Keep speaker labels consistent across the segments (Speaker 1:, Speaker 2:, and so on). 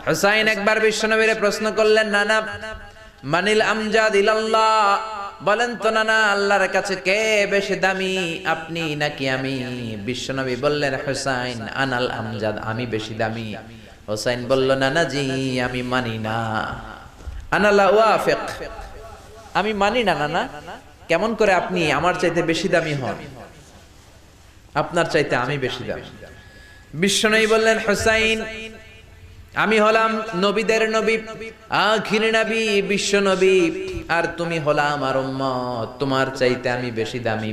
Speaker 1: হুসাইন একবার বিশ্বনবীরে প্রশ্ন করলেন, নানা মানিল আমজাদ ইলাল্লাহ, বলেন তো নানা আল্লাহর কাছে কে বেশি দামি, আপনি নাকি আমি? বিশ্বনবী বললেন, হুসাইন আনাল আমজাদ, আমি বেশি দামি। হুসাইন বলল, নানা জি আমি মানি না, আনা লা ওয়াফিক, আমি মানি না নানা। কেমন করে আপনি আমার চাইতে বেশি দামি হন? আপনার চাইতে আমি বেশি দামি। বিশ্বনবী বললেন, হুসাইন আমি হলাম নবীদের নবী, আখির নবী, বিশ্ব নবী, আর তুমি হলা আমার উম্মত, তোমার চাইতে আমি বেশি দামি।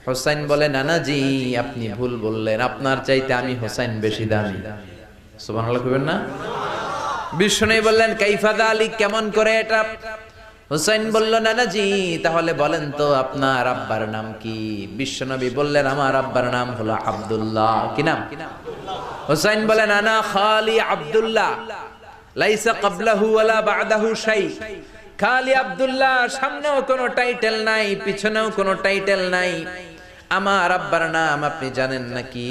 Speaker 1: হুসাইন বলে, নানা জি আপনি ভুল বললেন, আপনার চাইতে আমি হুসাইন বেশি দামি। সুবহানাল্লাহ কইবেন না? বিশ্বনবী বললেন, কাইফা যালিক, কেমন করে এটা? হুসাইন বলল, নানা জি তাহলে বলেন তো আপনার আব্বার নাম কি? বিশ্বনবী বললেন, আমার আব্বার নাম হলো আব্দুল্লাহ। কি নাম? হুসাইন বলেন, আনা খালি আব্দুল্লাহ, লাইসা ক্বাবলাহু ওয়ালা বা'দাহু শাই। খালি আব্দুল্লাহ, সামনেও কোনো টাইটেল নাই, পিছনেও কোনো টাইটেল নাই। আমার আব্বার নাম আপনি জানেন নাকি?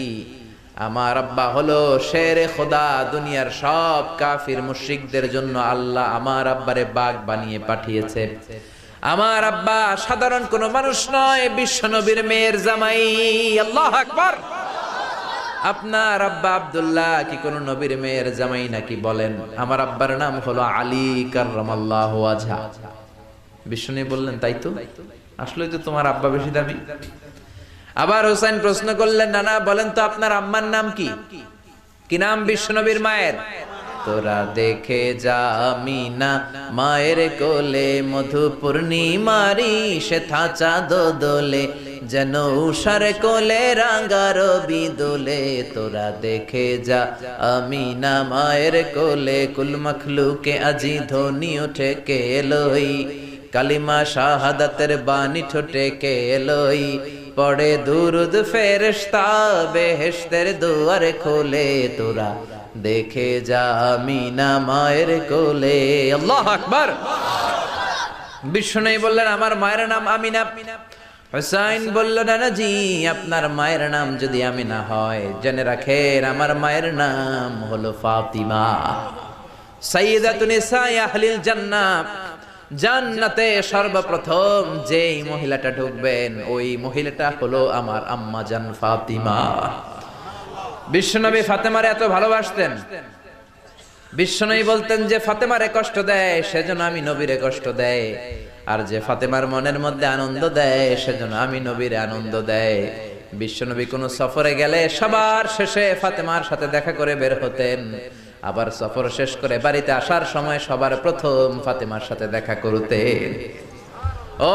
Speaker 1: আমার আব্বা হলো শেরে খোদা, দুনিয়ার সব কাফির মুশরিকদের জন্য আল্লাহ আমার আব্বারে বাগ বানিয়ে পাঠিয়েছে। আমার আব্বা সাধারণ কোনো মানুষ নয়, বিশ্ব নবীর মেয়ের জামাই। আল্লাহু আকবার। আপনার আব্বা আব্দুল্লাহ কি কোন নবীর মেয়ের জামাই নাকি? বলেন, আমার আব্বার নাম হলো আলী কাররামাল্লাহু ওয়াজহা। বিষ্ণু বললেন, তাই তো, আসলেই তো তোমার আব্বা বেশি দামি। আবার হুসাইন প্রশ্ন করলেন, নানা বলেন তো আপনার আম্মার নাম কি? কি নাম বিশ্বনবীর মায়ের? তোরা দেখে যা আমিনা মায়ের কোলে, মধু পূর্ণিমারি সেথা চাঁদ দোলে, যেন উষার কোলে রাঙা রবি দোলে। তোরা দেখে যা আমিনা মায়ের কোলে, কুল মখলুকে আজি ধ্বনি ওঠে কে এলোই, কালিমা শাহাদাতের বাণী ঠোঁটে কে এলোই, পড়ে দুরুদ ফেরেশতা বেহেশতের দুয়ার খোলে। তোরা দেখে যা আমিনা মায়ের কোলে। আল্লাহু আকবার। বিশ্বনবী বললেন, আমার মায়ের নাম আমিনা। হুসাইন বলল, নানা জি আপনার মায়ের নাম যদি আমিনা হয়, জেনে রাখেন আমার মায়ের নাম হলো ফাতিমা, সাইয়্যিদাতুন নিসাই আহলিল জান্নাহ। জান্নাতে সর্বপ্রথম যেই মহিলাটা ঢুকবেন, ওই মহিলাটা হলো আমার আম্মা জান ফাতিমা। বিশ্বনবী ফাতেমারে এত ভালোবাসতেন, বিশ্বনবী বলতেন যে ফাতেমারে কষ্ট দেয় সেজন্য আমি নবীরে কষ্ট দেয়, আর যে ফাতেমার মনের মধ্যে আনন্দ দেয় সেজন্য আমি নবীরে আনন্দ দেয়। বিশ্বনবী কোন সফরে গেলে সবার শেষে ফাতেমার সাথে দেখা করে বের হতেন, আবার সফর শেষ করে বাড়িতে আসার সময় সবার প্রথম ফাতেমার সাথে দেখা করতেন। ও